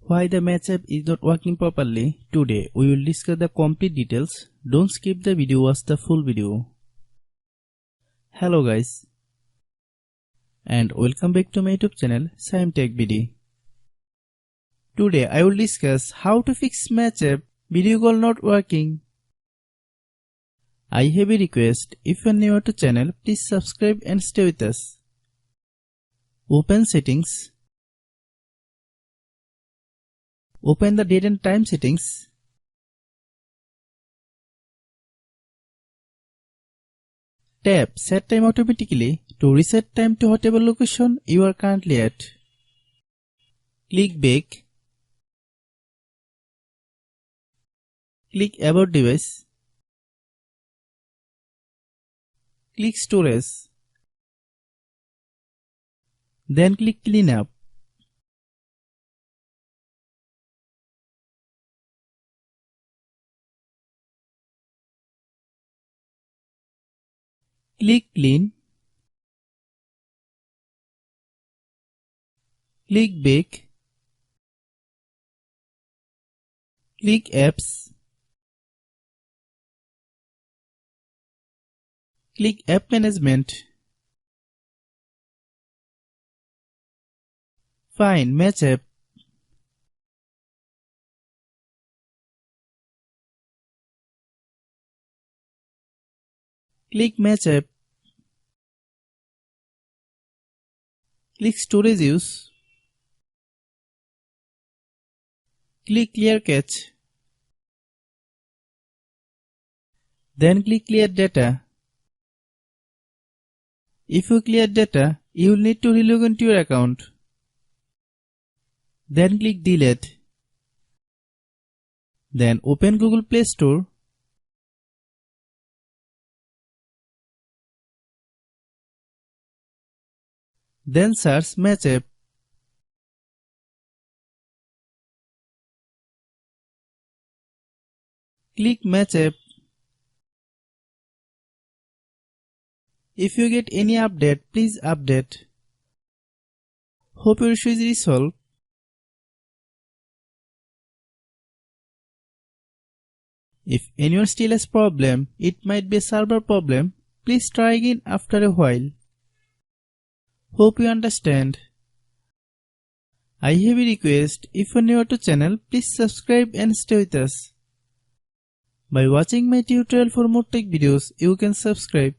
Why the match app is not working properly? Today we will discuss the complete details. Don't skip the video, watch the full video. Hello guys, and welcome back to my YouTube channel Shaem Tech BD. Today I will discuss how to fix match app video call not working. I have a request. If you are new to channel, please subscribe and stay with us. Open settings. Open the date and time settings. Tap Set Time Automatically to reset time to whatever location you are currently at. Click Back. Click About Device. Click Storage. Then click Clean Up. Click Clean. Click Back. Click Apps. Click App Management. Find Match App. Click Match App. Click Storage Use. Click Clear Cache. Then click Clear Data. If you clear data, you will need to relog into your account. Then click Delete. Then open Google Play Store. Then search Match App. Click Match App. If you get any update, please update. Hope your issue is resolved. If anyone still has problem, it might be a server problem. Please try again after a while. Hope you understand. I have a request. If you are new to channel, please subscribe and stay with us. By watching my tutorial for more tech videos, you can subscribe.